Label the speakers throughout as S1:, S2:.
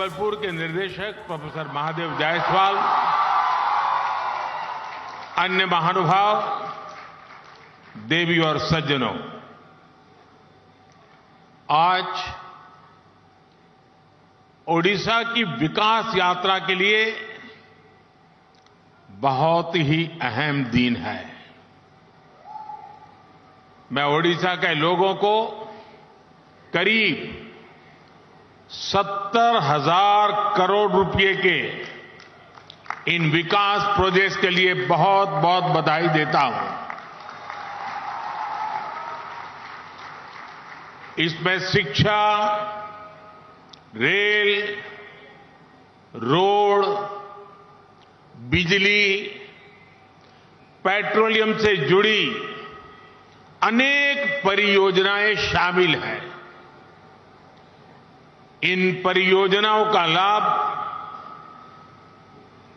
S1: संबलपुर के निर्देशक प्रोफेसर महादेव जायसवाल, अन्य महानुभाव, देवी और सज्जनों, आज ओडिशा की विकास यात्रा के लिए बहुत ही अहम दिन है। मैं ओडिशा के लोगों को करीब 70,000 करोड़ रुपए के इन विकास प्रोजेक्ट्स के लिए बहुत बहुत बधाई देता हूं। इसमें शिक्षा, रेल, रोड, बिजली, पेट्रोलियम से जुड़ी अनेक परियोजनाएं शामिल हैं। इन परियोजनाओं का लाभ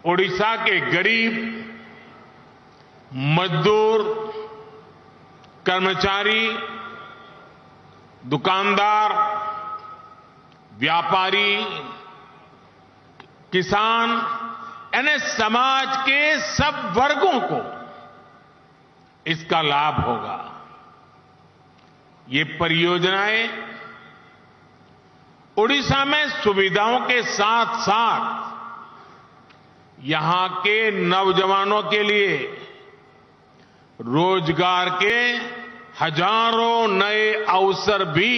S1: ओडिशा के गरीब, मजदूर, कर्मचारी, दुकानदार, व्यापारी, किसान यानी समाज के सब वर्गों को इसका लाभ होगा। ये परियोजनाएं ओडिशा में सुविधाओं के साथ साथ यहां के नौजवानों के लिए रोजगार के हजारों नए अवसर भी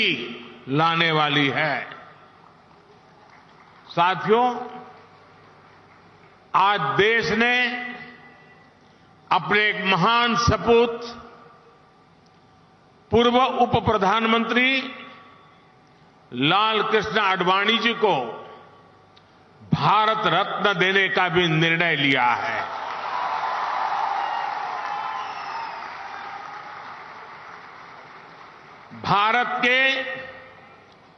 S1: लाने वाली है। साथियों, आज देश ने अपने एक महान सपूत पूर्व उप प्रधानमंत्री लाल कृष्ण आडवाणी जी को भारत रत्न देने का भी निर्णय लिया है। भारत के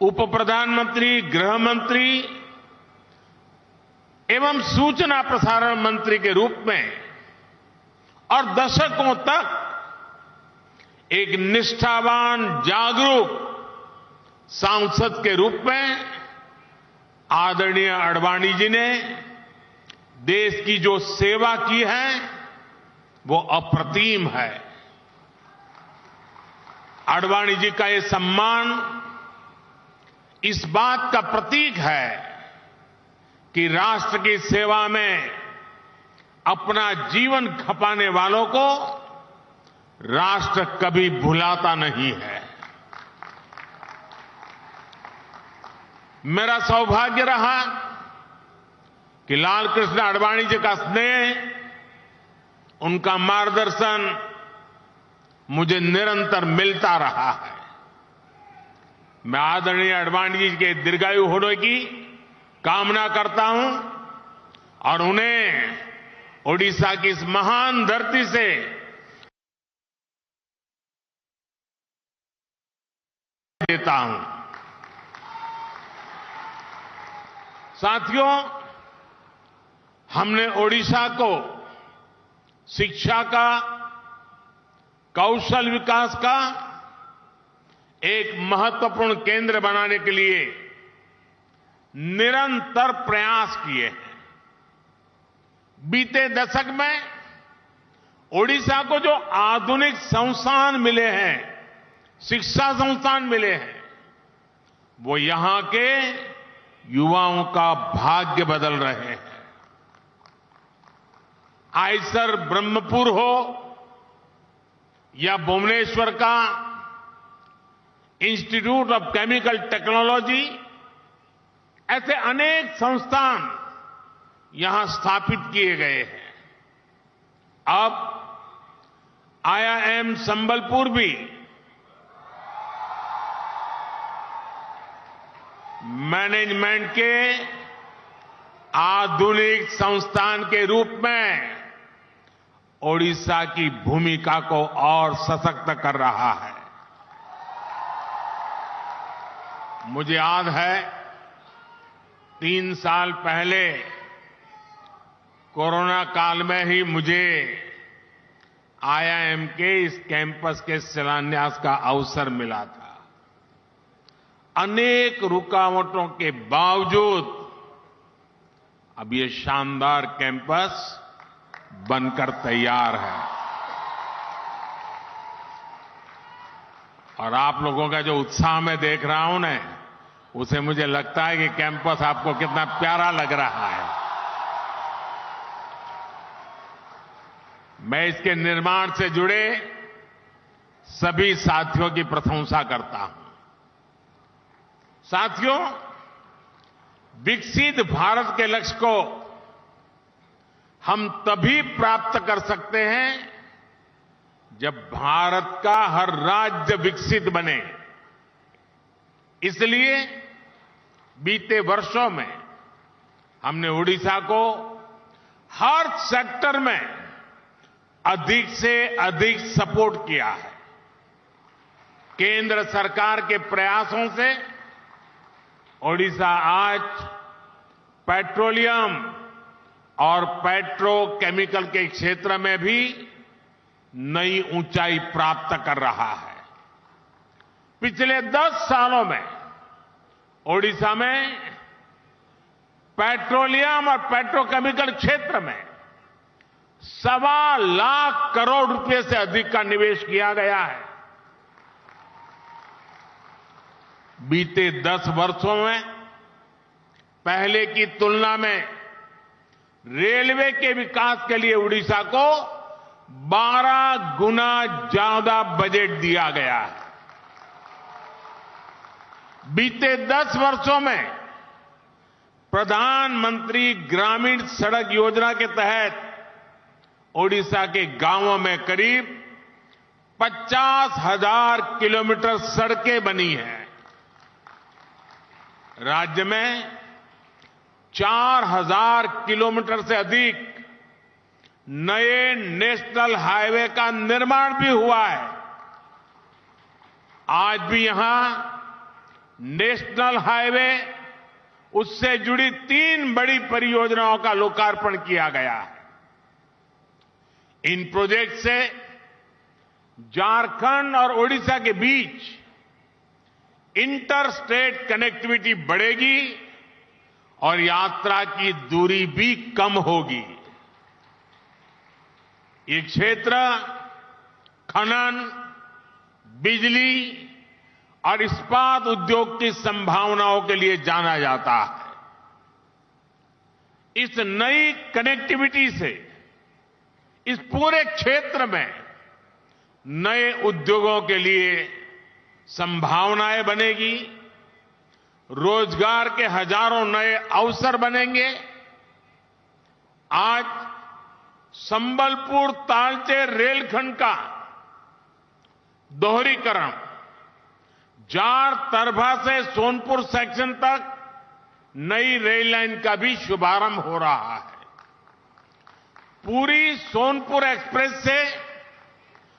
S1: उप प्रधानमंत्री, गृह मंत्री एवं सूचना प्रसारण मंत्री के रूप में और दशकों तक एक निष्ठावान, जागरूक सांसद के रूप में आदरणीय आडवाणी जी ने देश की जो सेवा की है वो अप्रतिम है। आडवाणी जी का ये सम्मान इस बात का प्रतीक है कि राष्ट्र की सेवा में अपना जीवन खपाने वालों को राष्ट्र कभी भुलाता नहीं है। मेरा सौभाग्य रहा कि लाल कृष्ण आडवाणी जी का स्नेह, उनका मार्गदर्शन मुझे निरंतर मिलता रहा है। मैं आदरणीय आडवाणी जी के दीर्घायु होने की कामना करता हूं और उन्हें ओडिशा की इस महान धरती से देता हूं। साथियों, हमने ओडिशा को शिक्षा का, कौशल विकास का एक महत्वपूर्ण केंद्र बनाने के लिए निरंतर प्रयास किए हैं। बीते दशक में ओडिशा को जो आधुनिक संस्थान मिले हैं, शिक्षा संस्थान मिले हैं, वो यहां के युवाओं का भाग्य बदल रहे हैं। आईसर ब्रह्मपुर हो या भुवनेश्वर का इंस्टीट्यूट ऑफ केमिकल टेक्नोलॉजी, ऐसे अनेक संस्थान यहां स्थापित किए गए हैं। अब IIM संबलपुर भी मैनेजमेंट के आधुनिक संस्थान के रूप में ओडिशा की भूमिका को और सशक्त कर रहा है। मुझे याद है 3 साल पहले कोरोना काल में ही मुझे IIM के इस कैंपस के शिलान्यास का अवसर मिला था। अनेक रुकावटों के बावजूद अब ये शानदार कैंपस बनकर तैयार है और आप लोगों का जो उत्साह मैं देख रहा हूं ना, उसे मुझे लगता है कि कैंपस आपको कितना प्यारा लग रहा है। मैं इसके निर्माण से जुड़े सभी साथियों की प्रशंसा करता हूं। साथियों, विकसित भारत के लक्ष्य को हम तभी प्राप्त कर सकते हैं जब भारत का हर राज्य विकसित बने। इसलिए बीते वर्षों में हमने ओडिशा को हर सेक्टर में अधिक से अधिक सपोर्ट किया है। केंद्र सरकार के प्रयासों से ओडिशा आज पेट्रोलियम और पेट्रोकेमिकल के क्षेत्र में भी नई ऊंचाई प्राप्त कर रहा है। पिछले 10 सालों में ओडिशा में पेट्रोलियम और पेट्रोकेमिकल क्षेत्र में 1.25 लाख करोड़ रुपए से अधिक का निवेश किया गया है। बीते 10 वर्षों में पहले की तुलना में रेलवे के विकास के लिए उड़ीसा को 12 गुना ज्यादा बजट दिया गया है। बीते 10 वर्षों में प्रधानमंत्री ग्रामीण सड़क योजना के तहत ओडिशा के गांवों में करीब 50,000 किलोमीटर सड़कें बनी हैं। राज्य में 4,000 किलोमीटर से अधिक नए नेशनल हाईवे का निर्माण भी हुआ है। आज भी यहां नेशनल हाईवे, उससे जुड़ी 3 बड़ी परियोजनाओं का लोकार्पण किया गया है। इन प्रोजेक्ट से झारखंड और ओडिशा के बीच इंटर स्टेट कनेक्टिविटी बढ़ेगी और यात्रा की दूरी भी कम होगी। ये क्षेत्र खनन, बिजली और इस्पात उद्योग की संभावनाओं के लिए जाना जाता है। इस नई कनेक्टिविटी से इस पूरे क्षेत्र में नए उद्योगों के लिए संभावनाएं बनेगी, रोजगार के हजारों नए अवसर बनेंगे। आज संबलपुर तालचेर रेलखंड का दोहरीकरण, जार तरभा से सोनपुर सेक्शन तक नई रेल लाइन का भी शुभारंभ हो रहा है। पूरी सोनपुर एक्सप्रेस से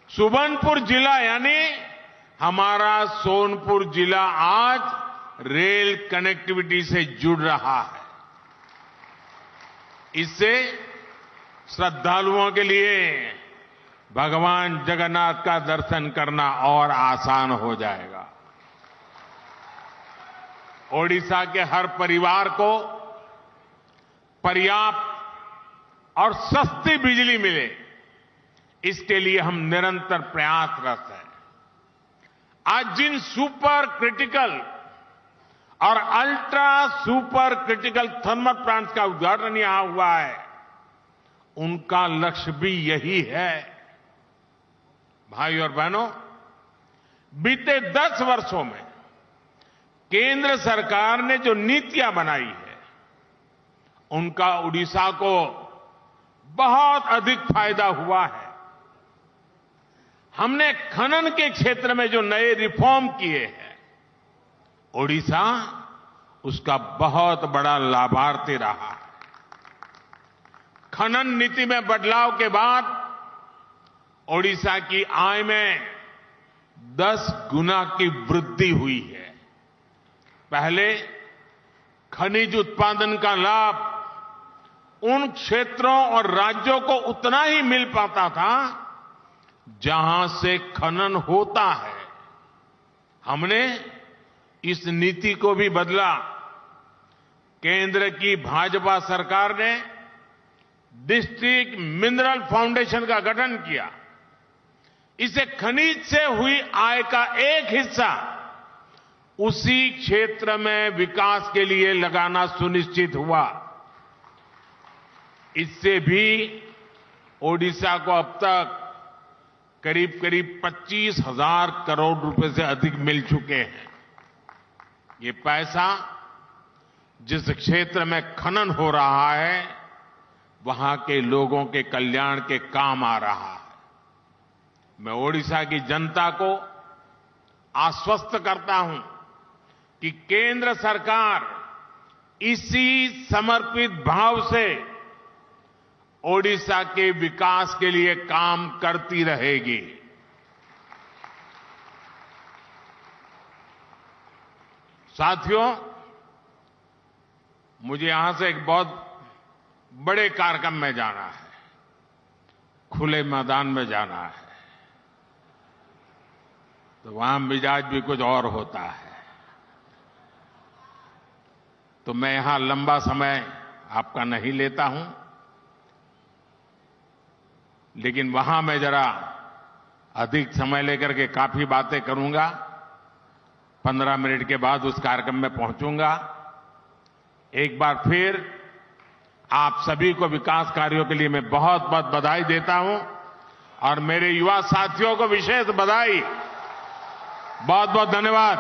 S1: सुबर्णपुर जिला, यानी हमारा सोनपुर जिला आज रेल कनेक्टिविटी से जुड़ रहा है। इससे श्रद्धालुओं के लिए भगवान जगन्नाथ का दर्शन करना और आसान हो जाएगा। ओडिशा के हर परिवार को पर्याप्त और सस्ती बिजली मिले, इसके लिए हम निरंतर प्रयासरत हैं। आज जिन सुपर क्रिटिकल और ultra super critical thermal plants का उद्घाटन यहां हुआ है, उनका लक्ष्य भी यही है। भाई और बहनों, बीते 10 वर्षों में केंद्र सरकार ने जो नीतियां बनाई है, उनका उड़ीसा को बहुत अधिक फायदा हुआ है। हमने खनन के क्षेत्र में जो नए रिफॉर्म किए हैं, ओडिशा उसका बहुत बड़ा लाभार्थी रहा है। खनन नीति में बदलाव के बाद ओडिशा की आय में 10 गुना की वृद्धि हुई है। पहले खनिज उत्पादन का लाभ उन क्षेत्रों और राज्यों को उतना ही मिल पाता था जहां से खनन होता है। हमने इस नीति को भी बदला। केंद्र की भाजपा सरकार ने डिस्ट्रिक्ट मिनरल फाउंडेशन का गठन किया। इसे खनिज से हुई आय का एक हिस्सा उसी क्षेत्र में विकास के लिए लगाना सुनिश्चित हुआ। इससे भी ओडिशा को अब तक करीब करीब 25,000 करोड़ रुपए से अधिक मिल चुके हैं। ये पैसा जिस क्षेत्र में खनन हो रहा है वहां के लोगों के कल्याण के काम आ रहा है। मैं ओडिशा की जनता को आश्वस्त करता हूं कि केंद्र सरकार इसी समर्पित भाव से ओडिशा के विकास के लिए काम करती रहेगी। साथियों, मुझे यहां से एक बहुत बड़े कार्यक्रम में जाना है, खुले मैदान में जाना है, तो वहां मिजाज भी कुछ और होता है। तो मैं यहां लंबा समय आपका नहीं लेता हूं, लेकिन वहां मैं जरा अधिक समय लेकर के काफी बातें करूंगा। 15 मिनट के बाद उस कार्यक्रम में पहुंचूंगा। एक बार फिर आप सभी को विकास कार्यों के लिए मैं बहुत बहुत बधाई देता हूं और मेरे युवा साथियों को विशेष बधाई। बहुत बहुत धन्यवाद।